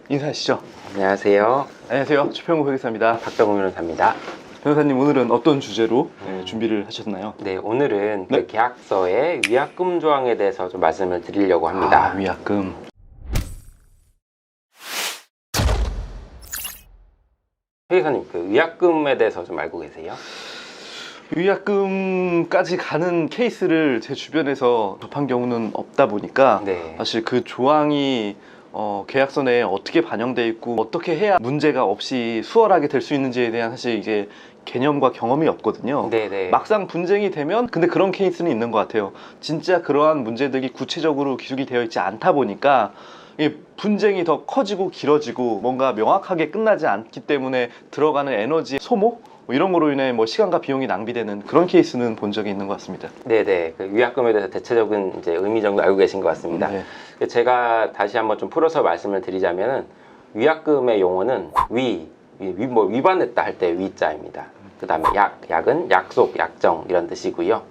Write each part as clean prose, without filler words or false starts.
인사하시죠. 안녕하세요. 안녕하세요. 최평우 회계사입니다. 박병우 변호사입니다. 변호사님, 오늘은 어떤 주제로 준비를 하셨나요? 네, 오늘은 네. 그 계약서의 위약금 조항에 대해서 좀 말씀을 드리려고 합니다. 위약금. 회계사님, 그 위약금에 대해서 좀 알고 계세요? 위약금까지 가는 케이스를 제 주변에서 접한 경우는 없다 보니까 네. 사실 그 조항이 계약서 내에 어떻게 반영돼 있고 어떻게 해야 문제가 없이 수월하게 될 수 있는지에 대한 사실 이게 개념과 경험이 없거든요. 네네. 막상 분쟁이 되면 근데 그런 케이스는 있는 것 같아요. 진짜 그러한 문제들이 구체적으로 기술이 되어 있지 않다 보니까 이 분쟁이 더 커지고 길어지고 뭔가 명확하게 끝나지 않기 때문에 들어가는 에너지 소모 뭐 이런 거로 인해 뭐 시간과 비용이 낭비되는 그런 케이스는 본 적이 있는 것 같습니다. 네네. 그 위약금에 대해서 대체적인 이제 의미 정도 알고 계신 것 같습니다. 네. 제가 다시 한번 좀 풀어서 말씀을 드리자면은 위약금의 용어는 뭐 위반했다 할 때 위자입니다. 그 다음에 약은 약속, 약정 이런 뜻이고요.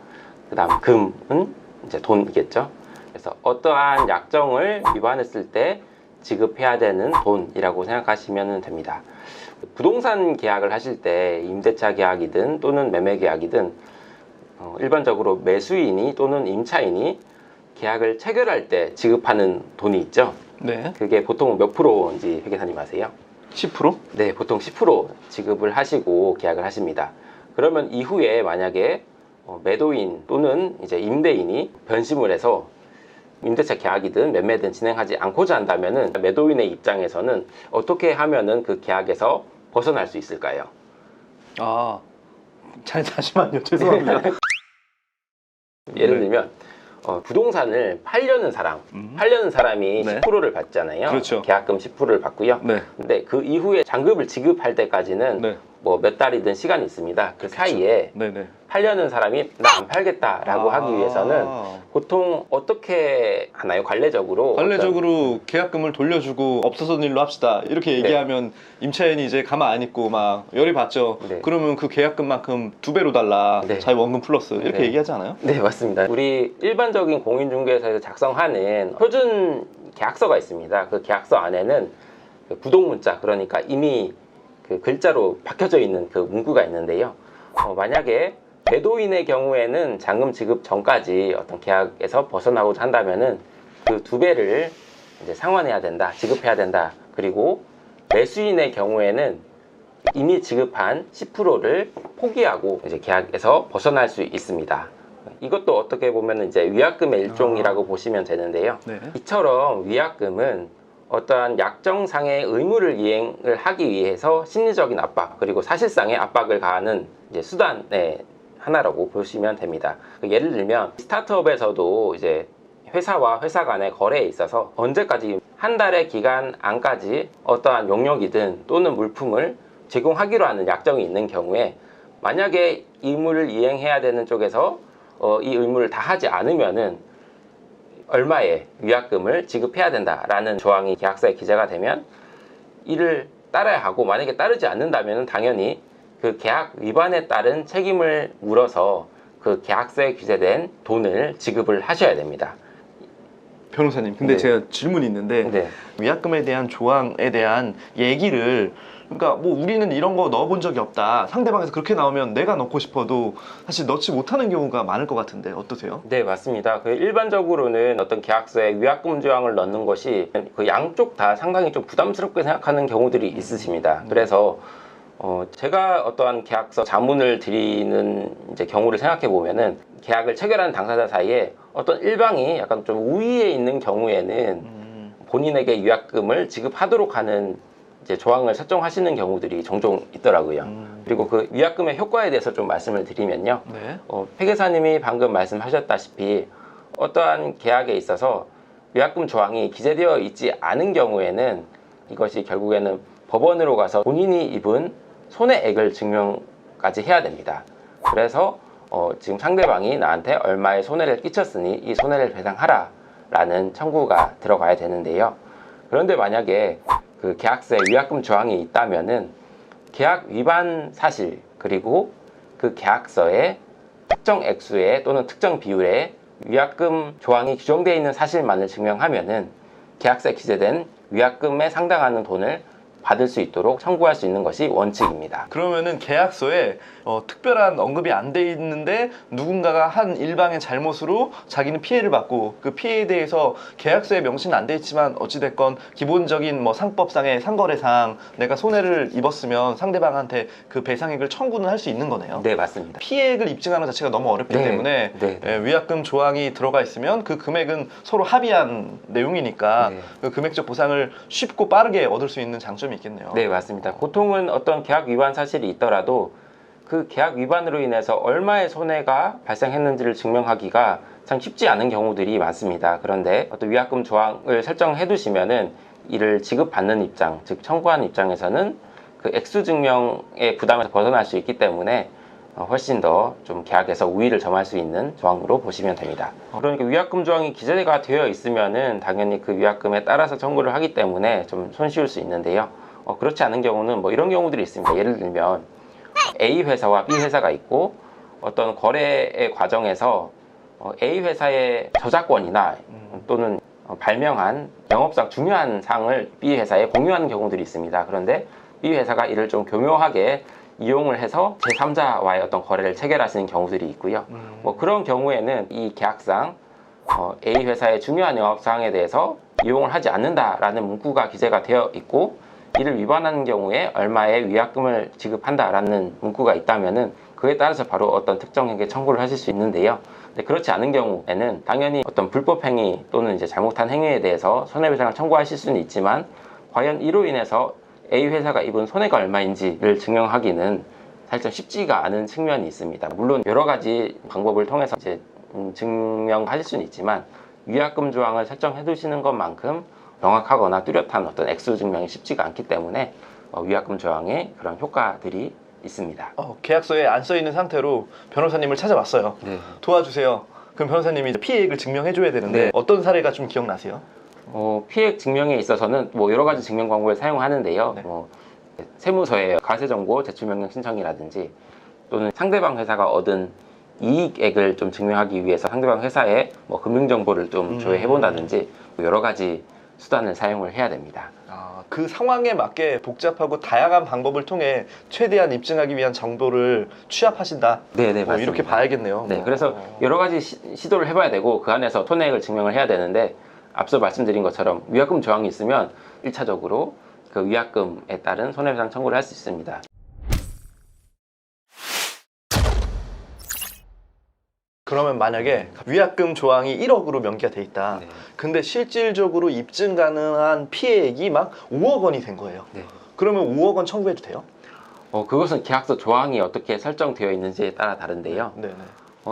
그 다음 금은 이제 돈이겠죠. 그래서 어떠한 약정을 위반했을 때 지급해야 되는 돈이라고 생각하시면 됩니다. 부동산 계약을 하실 때 임대차 계약이든 또는 매매 계약이든 일반적으로 매수인이 또는 임차인이 계약을 체결할 때 지급하는 돈이 있죠. 네. 그게 보통 몇 프로인지 회계사님 아세요? 10%? 네, 보통 10% 지급을 하시고 계약을 하십니다. 그러면 이후에 만약에 매도인 또는 이제 임대인이 변심을 해서 임대차 계약이든 매매든 진행하지 않고자 한다면은 매도인의 입장에서는 어떻게 하면은 그 계약에서 벗어날 수 있을까요? 잠시만요. 죄송합니다. 예를 들면 부동산을 팔려는 사람이 네. 10%를 받잖아요. 그렇죠. 계약금 10%를 받고요. 네. 근데 그 이후에 잔급을 지급할 때까지는 네. 뭐 몇 달이든 시간이 있습니다. 그 사이에 네네. 팔려는 사람이 나 안 팔겠다라고 하기 위해서는 보통 어떻게 하나요? 관례적으로 계약금을 돌려주고 없어서는 일로 합시다 이렇게 얘기하면 임차인이 이제 가만 안 있고 막 열이 받죠. 네. 그러면 그 계약금만큼 2배로 달라. 네. 자기 원금 플러스 이렇게 네. 얘기하지 않아요? 네, 맞습니다. 우리 일반적인 공인중개사에서 작성하는 표준 계약서가 있습니다. 그 계약서 안에는 그 부동문자, 그러니까 이미 그 글자로 박혀져 있는 그 문구가 있는데요. 만약에 매도인의 경우에는 잔금 지급 전까지 어떤 계약에서 벗어나고자 한다면은 그 2배를 이제 상환해야 된다, 지급해야 된다. 그리고 매수인의 경우에는 이미 지급한 10%를 포기하고 이제 계약에서 벗어날 수 있습니다. 이것도 어떻게 보면 이제 위약금의 일종이라고 보시면 되는데요. 네. 이처럼 위약금은 어떠한 약정상의 의무를 이행을 하기 위해서 심리적인 압박 그리고 사실상의 압박을 가하는 이제 수단의 하나라고 보시면 됩니다. 예를 들면 스타트업에서도 이제 회사와 회사 간의 거래에 있어서 언제까지 한 달의 기간 안까지 어떠한 용역이든 또는 물품을 제공하기로 하는 약정이 있는 경우에 만약에 의무를 이행해야 되는 쪽에서 이 의무를 다 하지 않으면은 얼마의 위약금을 지급해야 된다라는 조항이 계약서에 기재가 되면 이를 따라야 하고, 만약에 따르지 않는다면 당연히 그 계약 위반에 따른 책임을 물어서 그 계약서에 기재된 돈을 지급을 하셔야 됩니다. 변호사님, 근데 네. 제가 질문이 있는데 네. 위약금에 대한 조항에 대한 얘기를 그러니까 뭐 우리는 이런 거 넣어본 적이 없다. 상대방에서 그렇게 나오면 내가 넣고 싶어도 사실 넣지 못하는 경우가 많을 것 같은데 어떠세요? 네, 맞습니다. 그 일반적으로는 어떤 계약서에 위약금 조항을 넣는 것이 그 양쪽 다 상당히 좀 부담스럽게 생각하는 경우들이 있으십니다. 그래서 제가 어떠한 계약서 자문을 드리는 이제 경우를 생각해 보면은 계약을 체결하는 당사자 사이에 어떤 일방이 약간 좀 우위에 있는 경우에는 본인에게 위약금을 지급하도록 하는 이제 조항을 설정하시는 경우들이 종종 있더라고요. 그리고 그 위약금의 효과에 대해서 좀 말씀을 드리면요. 네. 회계사님이 방금 말씀하셨다시피 어떠한 계약에 있어서 위약금 조항이 기재되어 있지 않은 경우에는 이것이 결국에는 법원으로 가서 본인이 입은 손해액을 증명까지 해야 됩니다. 그래서 지금 상대방이 나한테 얼마의 손해를 끼쳤으니 이 손해를 배상하라 라는 청구가 들어가야 되는데요. 그런데 만약에 그 계약서에 위약금 조항이 있다면은 계약 위반 사실 그리고 그 계약서에 특정 액수의 또는 특정 비율의 위약금 조항이 규정되어 있는 사실만을 증명하면은 계약서에 기재된 위약금에 상당하는 돈을 받을 수 있도록 청구할 수 있는 것이 원칙입니다. 그러면은 계약서에 특별한 언급이 안 돼 있는데 누군가가 한 일방의 잘못으로 자기는 피해를 받고 그 피해에 대해서 계약서에 명시는 안 돼 있지만 어찌됐건 기본적인 뭐 상법상의 상거래상 내가 손해를 입었으면 상대방한테 그 배상액을 청구는 할 수 있는 거네요. 네, 맞습니다. 피해액을 입증하는 자체가 너무 어렵기 네, 때문에 네, 네. 위약금 조항이 들어가 있으면 그 금액은 서로 합의한 내용이니까 네. 그 금액적 보상을 쉽고 빠르게 얻을 수 있는 장점이 있겠네요. 네, 맞습니다. 보통은 어떤 계약 위반 사실이 있더라도 그 계약 위반으로 인해서 얼마의 손해가 발생했는지를 증명하기가 참 쉽지 않은 경우들이 많습니다. 그런데 어떤 위약금 조항을 설정해 두시면은 이를 지급받는 입장, 즉 청구하는 입장에서는 그 액수 증명의 부담에서 벗어날 수 있기 때문에 훨씬 더 좀 계약에서 우위를 점할 수 있는 조항으로 보시면 됩니다. 그러니까 위약금 조항이 기재가 되어 있으면은 당연히 그 위약금에 따라서 청구를 하기 때문에 좀 손쉬울 수 있는데요. 그렇지 않은 경우는 뭐 이런 경우들이 있습니다. 예를 들면 A 회사와 B 회사가 있고 어떤 거래의 과정에서 A 회사의 저작권이나 또는 발명한 영업상 중요한 사항을 B 회사에 공유하는 경우들이 있습니다. 그런데 B 회사가 이를 좀 교묘하게 이용을 해서 제3자와의 어떤 거래를 체결하시는 경우들이 있고요. 뭐 그런 경우에는 이 계약상 A 회사의 중요한 영업사항에 대해서 이용을 하지 않는다라는 문구가 기재가 되어 있고 이를 위반하는 경우에 얼마의 위약금을 지급한다라는 문구가 있다면은 그에 따라서 바로 어떤 특정에게 청구를 하실 수 있는데요. 근데 그렇지 않은 경우에는 당연히 어떤 불법 행위 또는 이제 잘못한 행위에 대해서 손해배상을 청구하실 수는 있지만 과연 이로 인해서 A 회사가 입은 손해가 얼마인지를 증명하기는 살짝 쉽지가 않은 측면이 있습니다. 물론 여러 가지 방법을 통해서 이제 증명하실 수는 있지만 위약금 조항을 설정해 두시는 것만큼 명확하거나 뚜렷한 어떤 액수 증명이 쉽지가 않기 때문에 위약금 조항에 그런 효과들이 있습니다. 계약서에 안 써 있는 상태로 변호사님을 찾아왔어요. 네. 도와주세요. 그럼 변호사님이 피해액을 증명해줘야 되는데 네. 어떤 사례가 좀 기억나세요? 피해액 증명에 있어서는 뭐 여러 가지 증명 방법을 사용하는데요. 네. 세무서에 가세정보 제출명령 신청이라든지 또는 상대방 회사가 얻은 이익액을 좀 증명하기 위해서 상대방 회사에 뭐 금융정보를 좀 조회해 본다든지 여러 가지 수단을 사용을 해야 됩니다. 그 상황에 맞게 복잡하고 다양한 방법을 통해 최대한 입증하기 위한 정보를 취합하신다. 네네, 맞습니다. 이렇게 봐야겠네요. 네, 그래서 여러 가지 시도를 해봐야 되고 그 안에서 손해액을 증명을 해야 되는데 앞서 말씀드린 것처럼 위약금 조항이 있으면 1차적으로 그 위약금에 따른 손해배상 청구를 할 수 있습니다. 그러면 만약에 위약금 조항이 1억으로 명기가 돼 있다. 네. 근데 실질적으로 입증 가능한 피해액이 막 5억 원이 된 거예요. 네. 그러면 5억 원 청구해도 돼요? 그것은 계약서 조항이 어떻게 설정되어 있는지에 따라 다른데요. 네네.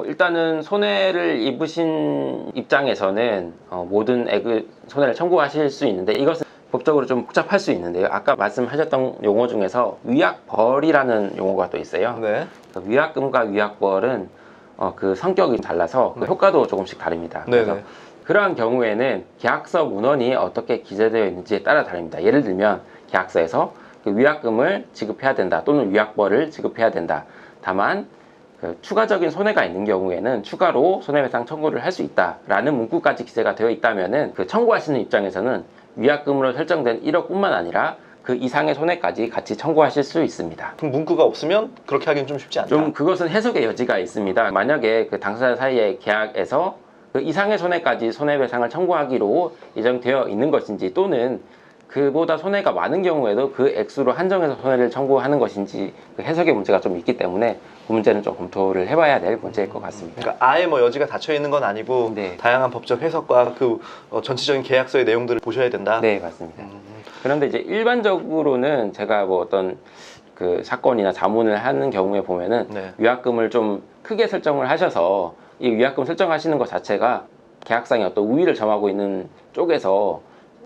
일단은 손해를 입으신 입장에서는 모든 손해를 청구하실 수 있는데 이것은 법적으로 좀 복잡할 수 있는데요. 아까 말씀하셨던 용어 중에서 위약벌이라는 용어가 또 있어요. 네. 위약금과 위약벌은 그 성격이 달라서 그 효과도 조금씩 다릅니다. 그래서 네네. 그러한 경우에는 계약서 문헌이 어떻게 기재되어 있는지에 따라 다릅니다. 예를 들면 계약서에서 그 위약금을 지급해야 된다 또는 위약벌을 지급해야 된다. 다만 그 추가적인 손해가 있는 경우에는 추가로 손해배상 청구를 할 수 있다라는 문구까지 기재가 되어 있다면은 그 청구하시는 입장에서는 위약금으로 설정된 1억뿐만 아니라 그 이상의 손해까지 같이 청구하실 수 있습니다. 그럼 문구가 없으면 그렇게 하기는 좀 쉽지 않다. 좀 그것은 해석의 여지가 있습니다. 만약에 그 당사자 사이의 계약에서 그 이상의 손해까지 손해배상을 청구하기로 예정되어 있는 것인지 또는 그보다 손해가 많은 경우에도 그 액수로 한정해서 손해를 청구하는 것인지 그 해석의 문제가 좀 있기 때문에 그 문제는 좀 검토를 해봐야 될 문제일 것 같습니다. 그러니까 아예 뭐 여지가 닫혀 있는 건 아니고 네. 다양한 법적 해석과 그 전체적인 계약서의 내용들을 보셔야 된다. 네, 맞습니다. 그런데 이제 일반적으로는 제가 뭐 어떤 그 사건이나 자문을 하는 경우에 보면은 네. 위약금을 좀 크게 설정을 하셔서 이 위약금 설정하시는 것 자체가 계약상의 어떤 우위를 점하고 있는 쪽에서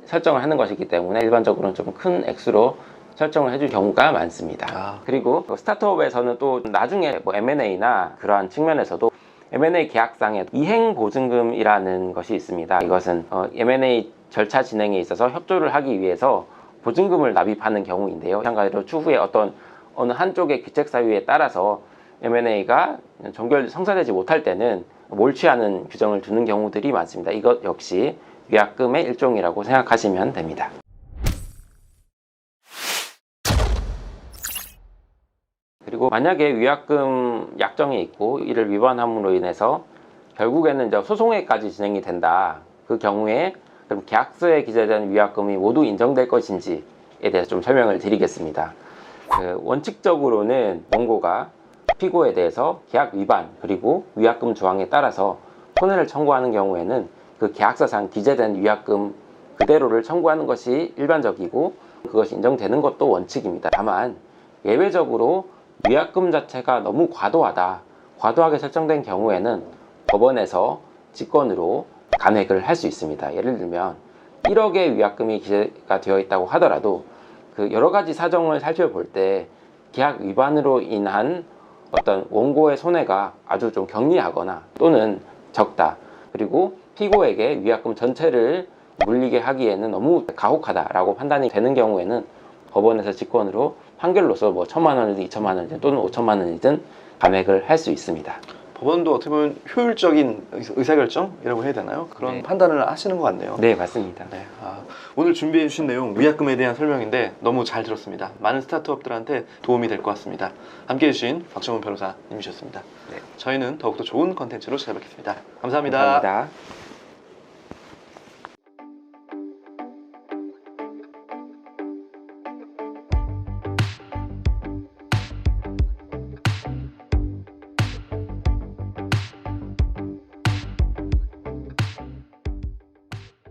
설정을 하는 것이기 때문에 일반적으로는 좀 큰 액수로 설정을 해줄 경우가 많습니다. 그리고 스타트업에서는 또 나중에 뭐 M&A나 그러한 측면에서도 M&A 계약상에 이행보증금이라는 것이 있습니다. 이것은 M&A 절차 진행에 있어서 협조를 하기 위해서 보증금을 납입하는 경우인데요. 마찬가지로 추후에 어느 한쪽의 기책 사유에 따라서 M&A가 성사되지 못할 때는 몰취하는 규정을 두는 경우들이 많습니다. 이것 역시 위약금의 일종이라고 생각하시면 됩니다. 그리고 만약에 위약금 약정이 있고 이를 위반함으로 인해서 결국에는 이제 소송회까지 진행이 된다. 그 경우에 그럼 계약서에 기재된 위약금이 모두 인정될 것인지에 대해서 좀 설명을 드리겠습니다. 원칙적으로는 원고가 피고에 대해서 계약 위반 그리고 위약금 조항에 따라서 손해를 청구하는 경우에는 그 계약서상 기재된 위약금 그대로를 청구하는 것이 일반적이고 그것이 인정되는 것도 원칙입니다. 다만 예외적으로 위약금 자체가 너무 과도하게 설정된 경우에는 법원에서 직권으로 간획을 할 수 있습니다. 예를 들면 1억의 위약금이 기재가 되어 있다고 하더라도 그 여러 가지 사정을 살펴볼 때 계약 위반으로 인한 어떤 원고의 손해가 아주 좀 경미하거나 또는 적다. 그리고 피고에게 위약금 전체를 물리게 하기에는 너무 가혹하다라고 판단이 되는 경우에는 법원에서 직권으로 판결로서 뭐 1,000만 원이든 2,000만 원이든 또는 5,000만 원이든 감액을 할 수 있습니다. 법원도 어떻게 보면 효율적인 의사결정이라고 해야 되나요? 그런 네. 판단을 하시는 것 같네요. 네, 맞습니다. 네, 오늘 준비해 주신 내용 위약금에 대한 설명인데 너무 잘 들었습니다. 많은 스타트업들한테 도움이 될 것 같습니다. 함께해 주신 박정훈 변호사님이셨습니다. 네. 저희는 더욱더 좋은 컨텐츠로 찾아뵙겠습니다. 감사합니다. 감사합니다.